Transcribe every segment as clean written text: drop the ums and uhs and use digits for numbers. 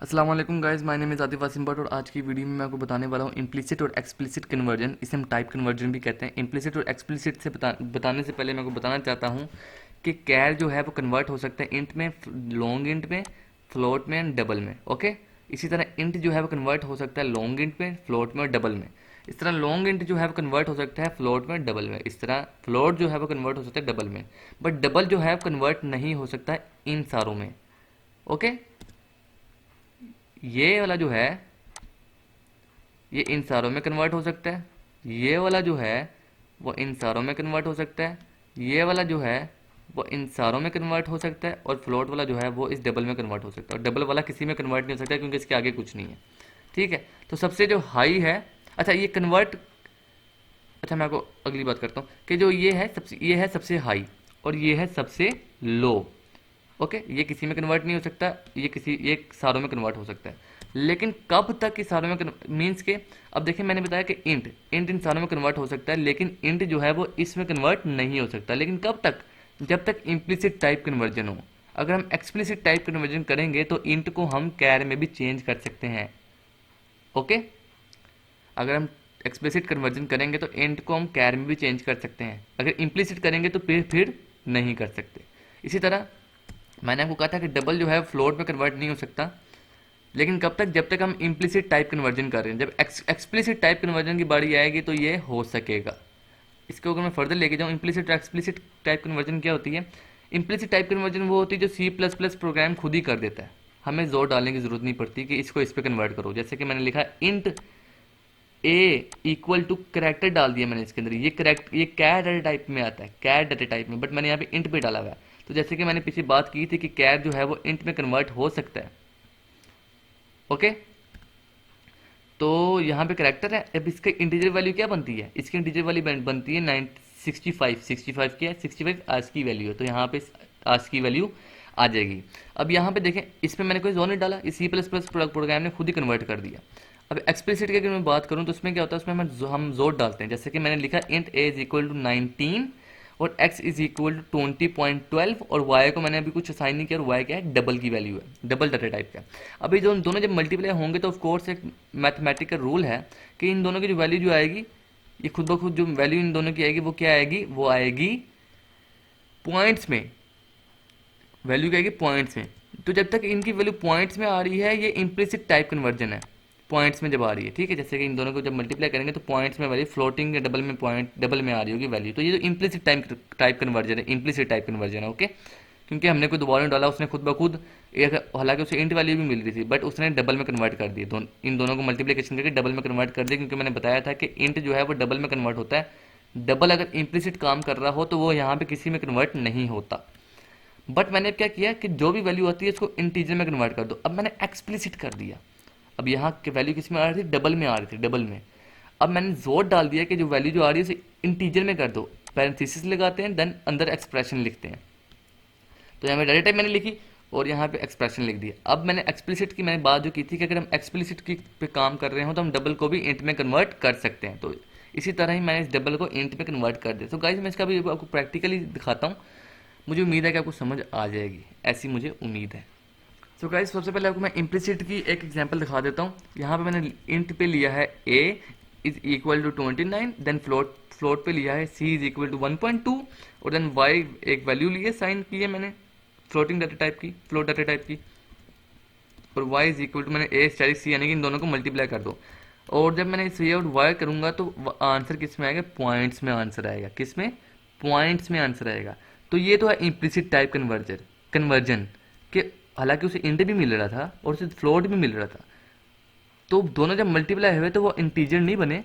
अस्सलाम वालेकुम guys, my name is Atif Wasim Bhatt और आज की वीडियो में मैं आपको बताने वाला हूँ इम्प्लिसिट और एक्सप्लिसिट कन्वर्जन। इसे हम टाइप कन्वर्जन भी कहते हैं। इम्प्लिसिट और एक्सप्लिसिट से बताने से पहले मैं आपको बताना चाहता हूँ कि कैर जो है वो कन्वर्ट हो सकता है इंट में, लॉन्ग इंट में, फ्लोट में एंड डबल में। ओके, इसी तरह इंट जो है वो कन्वर्ट हो सकता है लॉन्ग इंट में, फ्लोट में और डबल में। इस तरह लॉन्ग इंट जो है वो कन्वर्ट हो सकता है फ्लोट में, डबल में। इस तरह फ्लोट जो है वो कन्वर्ट हो सकता है डबल में, बट डबल जो है वो कन्वर्ट नहीं हो सकता है इन सारों में। ओके, ये वाला जो है ये इन सारों में कन्वर्ट हो सकता है, ये वाला जो है वो इन सारों में कन्वर्ट हो सकता है, ये वाला जो है वो इन सारों में कन्वर्ट हो सकता है, और फ्लोट वाला जो है वो इस डबल में कन्वर्ट हो सकता है। और डबल वाला किसी में कन्वर्ट नहीं हो सकता क्योंकि इसके आगे कुछ नहीं है। ठीक है, तो सबसे जो हाई है, अच्छा ये कन्वर्ट, अच्छा मैं आपको अगली बात करता हूँ कि जो ये है सबसे हाई और ये है सबसे लो। ओके, ये किसी में कन्वर्ट नहीं हो सकता, ये सारों में कन्वर्ट हो सकता है। लेकिन कब तक इस सारों में मीन्स के, अब देखिए मैंने बताया कि इंट इंट इन सारों में कन्वर्ट हो सकता है, लेकिन इंट जो है वो इसमें कन्वर्ट नहीं हो सकता। लेकिन कब तक? जब तक इम्प्लिसिट टाइप कन्वर्जन हो। अगर हम एक्सप्लिसिट टाइप कन्वर्जन करेंगे तो इंट को हम कैर में भी चेंज कर सकते हैं। ओके, अगर हम एक्सप्लिसिट कन्वर्जन करेंगे तो इंट को हम कैर में भी चेंज कर सकते हैं। अगर इम्प्लिसिट करेंगे तो फिर नहीं कर सकते। इसी तरह मैंने आपको कहा था कि डबल जो है फ्लोट में कन्वर्ट नहीं हो सकता, लेकिन कब तक? जब तक हम इम्प्लिसिट टाइप कन्वर्जन कर रहे हैं। जब एक्सप्लिसिट टाइप कन्वर्जन की बारी आएगी तो ये हो सकेगा। इसको अगर मैं फर्दर लेके जाऊँ, इम्प्लिसिट और एक्सप्लिसिट टाइप कन्वर्जन क्या होती है? इम्प्लिसिट टाइप कन्वर्जन वो होती है जो सी प्लस प्लस प्रोग्राम खुद ही कर देता है, हमें जोर डालने की जरूरत नहीं पड़ती कि इसको इस पर कन्वर्ट करो। जैसे कि मैंने लिखा int a equal to character डाल दिया मैंने इसके अंदर, ये कैर डाटा टाइप में आता है, कैर डाटा टाइप में, बट मैंने यहाँ पे इंट पे डाला हुआ है। तो जैसे कि मैंने पीछे बात की थी कि कैर जो है वो इंट में कन्वर्ट हो सकता है। ओके, तो यहाँ पे करेक्टर है। अब इसका इंटीजर वैल्यू क्या बनती है? इसकी इंटीजर वैल्यू बनती है 65। 65 क्या है? 65 आज की वैल्यू है, तो यहाँ पे आज की वैल्यू आ जाएगी। अब यहाँ पे देखें, इसमें मैंने कोई जोन नहीं डाला, इस सी प्लस प्लस प्रोग्राम ने खुद ही कन्वर्ट कर दिया। अब एक्सप्लिसिट की अगर मैं बात करूँ तो उसमें क्या होता है, उसमें हम जोर डालते हैं। जैसे कि मैंने लिखा int a is equal to 19 और x इज इक्वल टू 20.12, और y को मैंने अभी कुछ असाइन नहीं किया, और y क्या है? डबल की वैल्यू है, डबल डाटा टाइप का। अभी जो दोनों जब मल्टीप्लाई होंगे तो ऑफकोर्स एक मैथमेटिकल रूल है कि इन दोनों की जो वैल्यू जो आएगी, ये खुद ब खुद जो वैल्यू इन दोनों की आएगी वो क्या आएगी? वो आएगी पॉइंट्स में। वैल्यू क्या आएगी? पॉइंट्स में। तो जब तक इनकी वैल्यू पॉइंट्स में आ रही है ये इम्प्लिसिट टाइप कन्वर्जन है। पॉइंट्स में जब आ रही है, ठीक है, जैसे कि इन दोनों को जब मल्टीप्लाई करेंगे तो पॉइंट्स में वैल्यू, फ्लोटिंग या डबल में पॉइंट डबल में आ रही होगी वैल्यू, तो ये जो इम्प्लिसिट टाइप कन्वर्जन है, इम्प्लिसिट टाइप कन्वर्जन है। ओके, क्योंकि हमने कोई दोबारा नहीं डाला, उसने खुद ब खुद एक, हालांकि उसे इंट वैल्यू भी मिल रही थी बट उसने डबल में कन्वर्ट कर दी, इन दोनों को मल्टीप्लिकेशन करके डबल में कन्वर्ट कर दिया, क्योंकि मैंने बताया था कि इंट जो है वो डबल में कन्वर्ट होता है। डबल अगर इम्प्लिसिट काम कर रहा हो तो वो यहाँ पे किसी में कन्वर्ट नहीं होता। बट मैंने क्या किया कि जो भी वैल्यू आती है इसको इंटीजर में कन्वर्ट कर दो। अब मैंने एक्सप्लिसिट कर दिया। अब यहाँ की वैल्यू किस में आ रही थी? डबल में आ रही थी, डबल में। अब मैंने जोर डाल दिया कि जो वैल्यू जो आ रही है उसे इंटीजर में कर दो, पैरेंथेसिस लगाते हैं, देन अंदर एक्सप्रेशन लिखते हैं। तो यहाँ पे डाटा टाइप मैंने लिखी और यहाँ पे एक्सप्रेशन लिख दिया। अब मैंने एक्सप्लिसिट की मैंने बात जो की थी कि अगर हम एक्सप्लिसिट की पे काम कर रहे हो तो हम डबल को भी इंट में कन्वर्ट कर सकते हैं। तो इसी तरह ही मैंने इस डबल को इंट में कन्वर्ट कर दिया। तो गाइस मैं इसका भी आपको प्रैक्टिकली दिखाता हूँ, मुझे उम्मीद है कि आपको समझ आ जाएगी, ऐसी मुझे उम्मीद है। सो गाइस सबसे पहले आपको मैं इम्प्लिसिट की एक एग्जांपल दिखा देता हूँ। यहाँ पे मैंने इंट पे लिया है a is equal to 29, then float float पे लिया है c इज इक्वल टू 1.2, और देन y एक वैल्यू ली है, साइन की है मैंने फ्लोटिंग डाटा टाइप की, फ्लोट डाटा टाइप की, और y इज इक्वल टू मैंने a स्टाइल c, यानी कि इन दोनों को मल्टीप्लाई कर दो। और जब मैंने c और y करूँगा तो आंसर किस में आएगा? पॉइंट्स में आंसर आएगा। किस में? पॉइंट्स में आंसर आएगा। तो ये तो है इम्प्लिसिट टाइप कन्वर्जन के, हालांकि उसे इंट भी मिल रहा था और उसे फ्लोट भी मिल रहा था, तो दोनों जब मल्टीप्लाई हुए तो वो इंटीजर नहीं बने।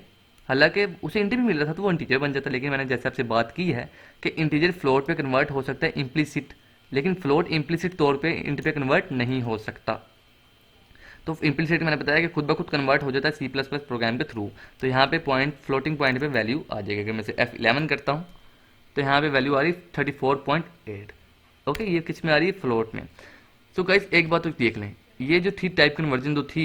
हालांकि उसे इंट भी मिल रहा था तो वो इंटीजर बन जाता, लेकिन मैंने जैसे आपसे बात की है कि इंटीजर फ्लोट पे कन्वर्ट हो सकता है इम्प्लिसिट, लेकिन फ्लोट इम्प्लिसिट तौर पे इंट पे कन्वर्ट नहीं हो सकता। तो इम्प्लिसिट मैंने बताया कि खुद ब खुद कन्वर्ट हो जाता है सी प्लस प्लस प्रोग्राम के थ्रू। तो यहाँ पे पॉइंट, फ्लोटिंग पॉइंट पे वैल्यू आ जाएगी। अगर मैं से F11 करता हूँ तो यहाँ पे वैल्यू आ रही 34.8। ओके, ये किस में आ रही है? फ्लोट में। तो गाइस एक बात तो देख लें, ये जो थी टाइप कन्वर्जन जो थी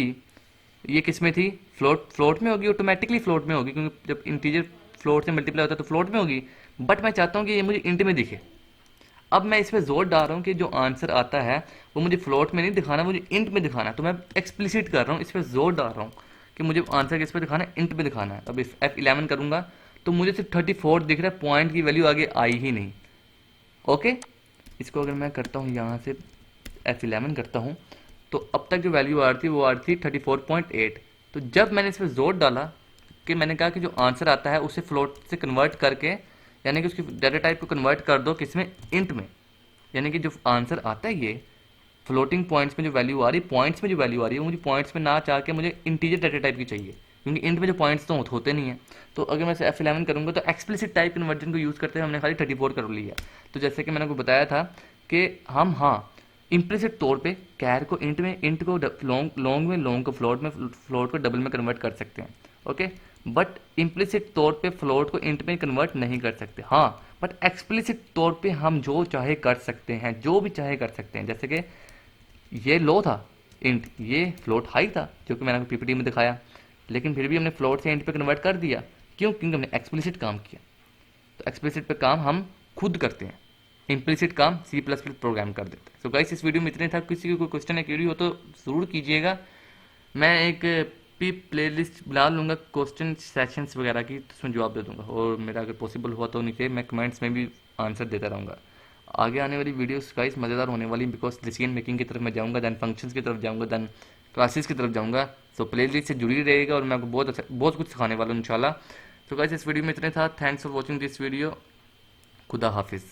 ये किस में थी? फ्लोट में होगी, ऑटोमेटिकली फ्लोट में होगी, क्योंकि जब इंटीजर फ्लोट से मल्टीप्लाई होता है तो फ्लोट में होगी। बट मैं चाहता हूँ कि ये मुझे इंट में दिखे। अब मैं इस पर जोर डाल रहा हूँ कि जो आंसर आता है वो मुझे फ्लोट में नहीं दिखाना, मुझे इंट में दिखाना है। तो मैं एक्सप्लिसिट कर रहा हूँ, इस पर जोर डाल रहा हूँ कि मुझे आंसर किस पे दिखाना है, इंट पे दिखाना है। अब इस F11 करूंगा तो मुझे सिर्फ 34 दिख रहा है, पॉइंट की वैल्यू आगे आई ही नहीं। ओके, इसको अगर मैं करता हूँ यहाँ से F11 करता हूँ, तो अब तक जो वैल्यू आ रही थी वो आ रही थी 34.8। तो जब मैंने इस पर जोर डाला कि मैंने कहा कि जो आंसर आता है उसे फ्लोट से कन्वर्ट करके, यानी कि उसकी डाटा टाइप को कन्वर्ट कर दो किसमें, इंट में। यानी कि जो आंसर आता है ये फ्लोटिंग पॉइंट्स में जो वैल्यू आ रही है, पॉइंट्स में जो वैल्यू आ रही है, वो मुझे पॉइंट्स में ना चाह के मुझे इंटीजर डाटा टाइप की चाहिए, क्योंकि इंट में जो पॉइंट्स तो होते नहीं है। तो अगर मैं F11 करूंगा तो एक्सप्लिसिट टाइप कन्वर्जन को यूज़ करते हुए हमने खाली 34 कर लिया। तो जैसे कि मैंने आपको बताया था कि हम, हाँ, इम्प्लिसिट तौर पे कैर को इंट में, इंट को लॉन्ग लॉन्ग में, लॉन्ग को फ्लोट में, फ्लोट को डबल में कन्वर्ट कर सकते हैं। ओके, बट इम्प्लिसिट तौर पे फ्लोट को इंट में कन्वर्ट नहीं कर सकते। हाँ, बट एक्सप्लिसिट तौर पे हम जो चाहे कर सकते हैं, जो भी चाहे कर सकते हैं। जैसे कि ये लो था इंट, ये फ्लोट हाई था जो कि मैंने आपको पीपीटी में दिखाया, लेकिन फिर भी हमने फ्लोट से इंट पे कन्वर्ट कर दिया। क्यों? क्योंकि हमने एक्सप्लिसिट काम किया। तो एक्सप्लिसिट पे काम हम खुद करते हैं, इम्प्लिसिट काम C++ प्रोग्राम कर देते हैं। सो गाइस, इस वीडियो में इतने था। किसी को कोई क्वेश्चन या क्वेरी हो तो ज़रूर कीजिएगा। मैं एक भी प्लेलिस्ट बना लूँगा क्वेश्चन सेशंस वगैरह की, तो उसमें जवाब दे दूंगा। और मेरा अगर पॉसिबल हुआ तो नीचे मैं कमेंट्स में भी आंसर देता रहूँगा। आगे आने वाली वीडियोस गाइस मज़ेदार होने वाली, बिकॉज डिसीजन मेकिंग की तरफ मैं जाऊँगा, दैन फंक्शंस की तरफ जाऊँगा, दैन क्लासेस की तरफ जाऊँगा। सो प्लेलिस्ट से जुड़ी रहेगा और मैं आपको बहुत अच्छा, बहुत कुछ सिखाने वाला हूँ इंशाल्लाह। तो गाइस, इस वीडियो में इतने था। Thanks for watching this video. खुदा हाफिज़।